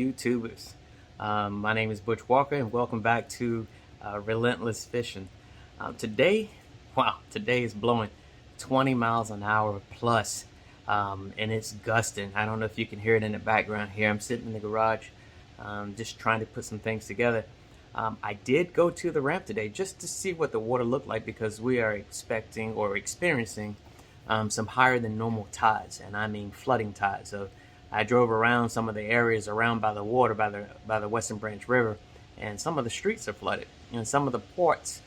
YouTubers. My name is Butch Walker and welcome back to Relentless Fishing. Today is blowing 20 miles an hour plus, and it's gusting. I don't know if you can hear it in the background here. I'm sitting in the garage just trying to put some things together. I did go to the ramp today just to see what the water looked like because we are expecting or experiencing some higher than normal tides, and I mean flooding tides. So I drove around some of the areas around by the water, by the Western Branch River, and some of the streets are flooded, and some of the portions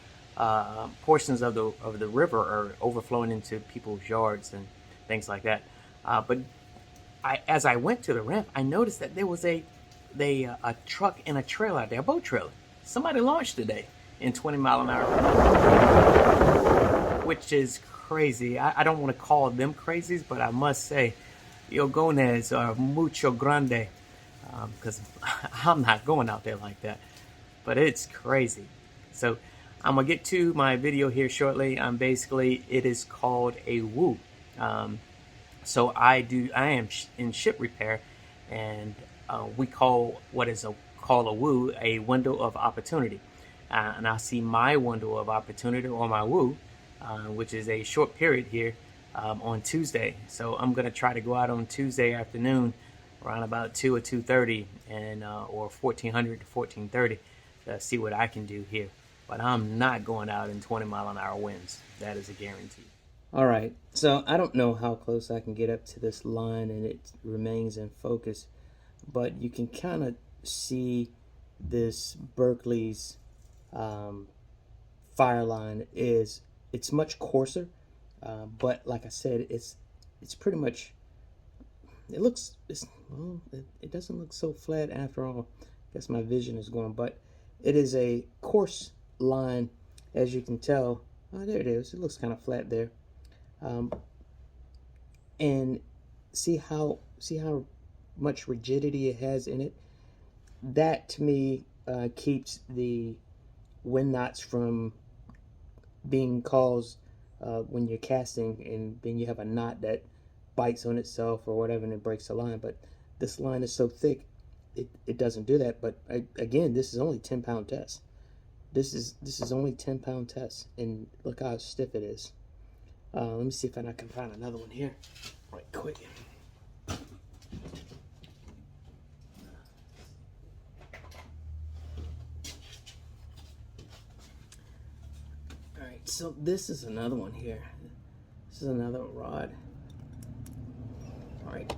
of the river are overflowing into people's yards and things like that. But as I went to the ramp, I noticed that there was a truck and a trailer out there, a boat trailer. Somebody launched today in 20-mile-an-hour, which is crazy. I don't want to call them crazies, but I must say, Yogones are mucho grande, because I'm not going out there like that. But it's crazy. So I'm gonna get to my video here shortly. Basically, it is called a W.O.O. So I am in ship repair, and we call what is called a W.O.O. a window of opportunity. And I see my window of opportunity, or my W.O.O., which is a short period here, on Tuesday. So I'm gonna try to go out on Tuesday afternoon around about 2 or 2:30, and or 1400 to 1430, to see what I can do here. But I'm not going out in 20-mile-an-hour winds. That is a guarantee. All right, so I don't know how close I can get up to this line and it remains in focus, but you can kind of see this Berkeley's fire line it's much coarser, but like I said, it's pretty much, it doesn't look so flat after all. I guess my vision is going, but it is a coarse line, as you can tell. Oh, there it is. It looks kind of flat there. And see how much rigidity it has in it. That to me keeps the wind knots from being caused when you're casting, and then you have a knot that bites on itself or whatever and it breaks the line. But this line is so thick, it doesn't do that. But again, this is only 10-pound test. This is only 10-pound test, and look how stiff it is. Let me see if I can find another one here right quick. Alright, so this is another one here. This is another rod. Alright,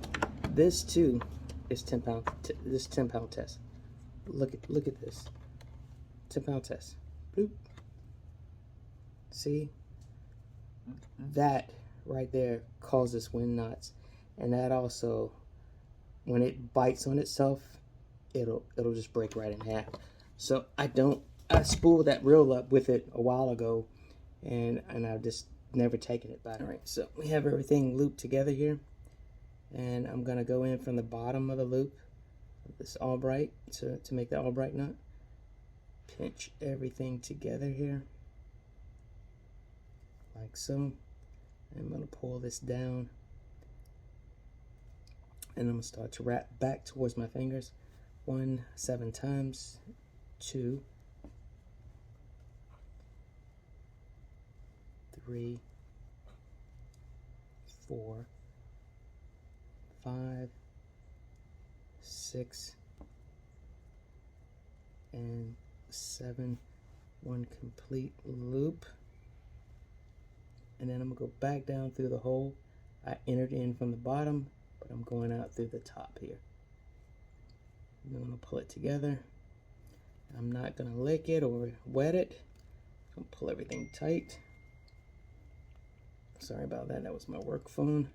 this too is 10-pound. This 10-pound test. Look at this. 10-pound test. Bloop. See? That right there causes wind knots, and that also, when it bites on itself, it'll just break right in half. So I spooled that reel up with it a while ago, and I've just never taken it back. All right, so we have everything looped together here, and I'm gonna go in from the bottom of the loop of this Albright to make the Albright knot. Pinch everything together here like so. I'm going to pull this down, and I'm going to start to wrap back towards my fingers. 1, 7 times, 2, 3, 4, 5, 6, and 7. One complete loop. And then I'm going to go back down through the hole. I entered in from the bottom, but I'm going out through the top here. And I'm going to pull it together. I'm not going to lick it or wet it. I'm going to pull everything tight. Sorry about that. That was my work phone.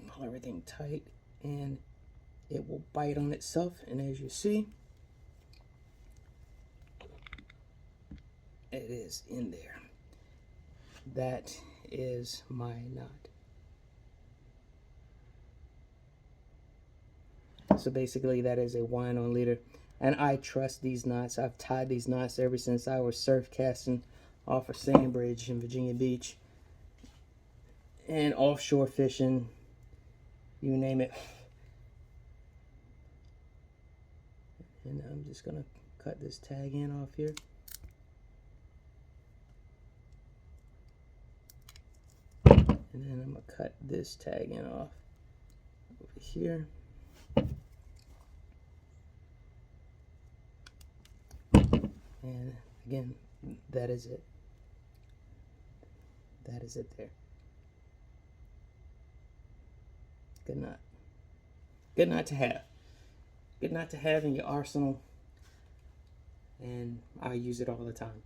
Pull everything tight, and it will bite on itself. And as you see, it is in there. That is my knot. So basically that is a wine on leader, and I trust these knots. I've tied these knots ever since I was surf casting off a sand bridge in Virginia Beach and offshore fishing, you name it. And I'm just gonna cut this tag in off here. And then I'm gonna cut this tag in off over here. And again, that is it. That is it there. Good knot. Good knot to have. Good knot to have in your arsenal. And I use it all the time.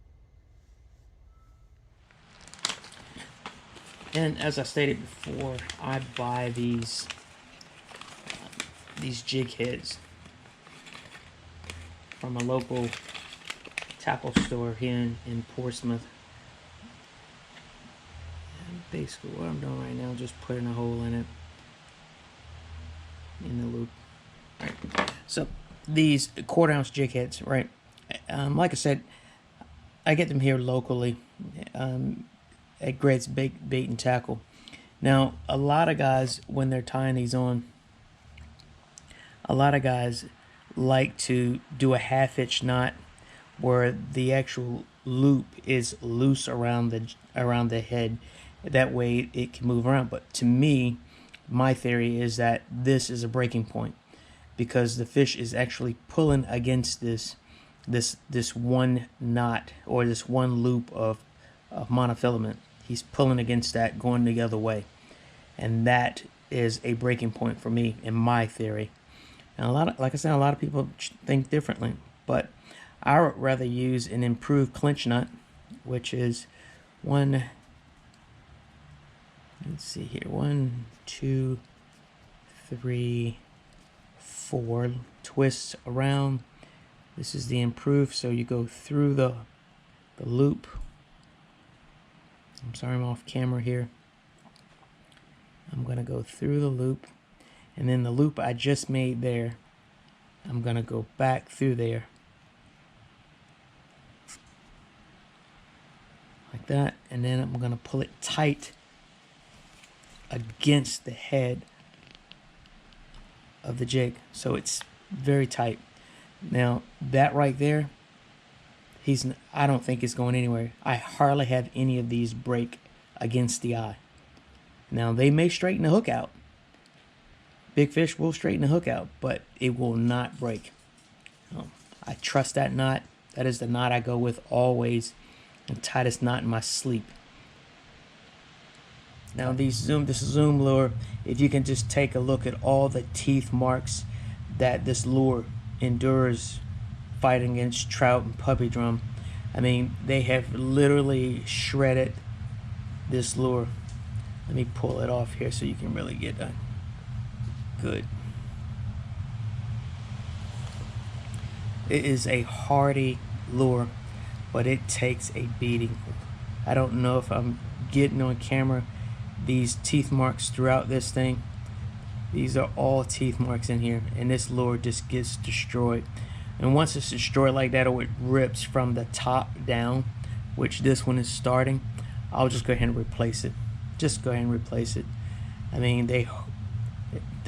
And as I stated before, I buy these jig heads from a local tackle store here in Portsmouth. And basically what I'm doing right now is just putting a hole in it, in the loop. Right. So these 1/4 ounce jig heads, right? Like I said, I get them here locally at Greg's Bait and Tackle. Now, a lot of guys, when they're tying these on, a lot of guys like to do a 1/2 inch knot where the actual loop is loose around the head. That way it can move around. But to me, my theory is that this is a breaking point, because the fish is actually pulling against this one knot, or this one loop of monofilament. He's pulling against that, going the other way, and that is a breaking point for me, in my theory. And like I said, a lot of people think differently, but I would rather use an improved clinch nut, which is one. Let's see here, 1, 2, 3, 4 twists around. This is the improved, so you go through the loop. I'm sorry, I'm off camera here. I'm gonna go through the loop, and then the loop I just made there, I'm gonna go back through there like that, and then I'm gonna pull it tight against the head of the jig, so it's very tight. Now that right there, I don't think it's going anywhere. I hardly have any of these break against the eye. Now they may straighten the hook out. Big fish will straighten the hook out, but it will not break. I trust that knot. That is the knot I go with always, the tightest knot in my sleep. Now this Zoom lure, if you can just take a look at all the teeth marks that this lure endures fighting against trout and puppy drum. I mean, they have literally shredded this lure. Let me pull it off here so you can really get a good. It is a hardy lure, but it takes a beating. I don't know if I'm getting on camera these teeth marks throughout this thing. These are all teeth marks in here, and this lure just gets destroyed. And once it's destroyed like that, or it rips from the top down, which this one is starting, I'll just go ahead and replace it. Just go ahead and replace it. I mean, they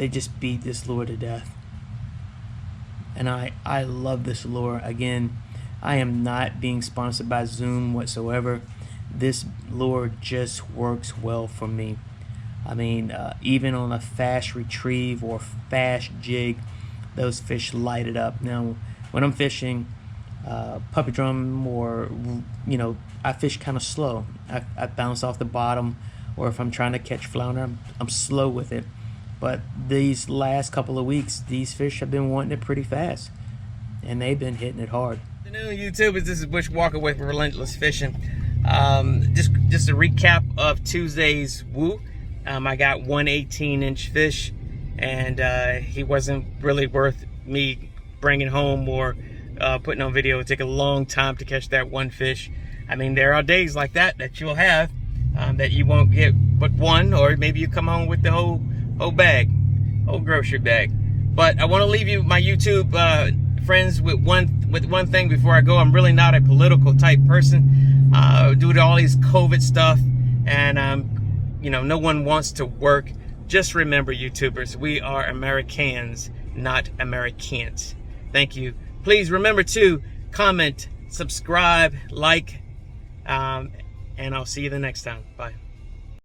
just beat this lure to death. And I love this lure. Again, I am not being sponsored by Zoom whatsoever. This lure just works well for me. I mean, even on a fast retrieve or fast jig, those fish light it up. Now, when I'm fishing puppy drum, or I fish kind of slow. I bounce off the bottom, or if I'm trying to catch flounder, I'm slow with it. But these last couple of weeks, these fish have been wanting it pretty fast, and they've been hitting it hard. Good afternoon, YouTubers. This is Bush Walker with Relentless Fishing. Just a recap of Tuesday's woo. I got one 18-inch fish, and he wasn't really worth me bringing home or putting on video. It would take a long time to catch that one fish. I mean, there are days like that you'll have that you won't get but one, or maybe you come home with the whole grocery bag. But I want to leave you, my YouTube friends, with one thing before I go. I'm really not a political type person due to all these COVID stuff, and no one wants to work. Just remember, YouTubers, we are Americans, not Americans. Thank you. Please remember to comment, subscribe, like, and I'll see you the next time. Bye.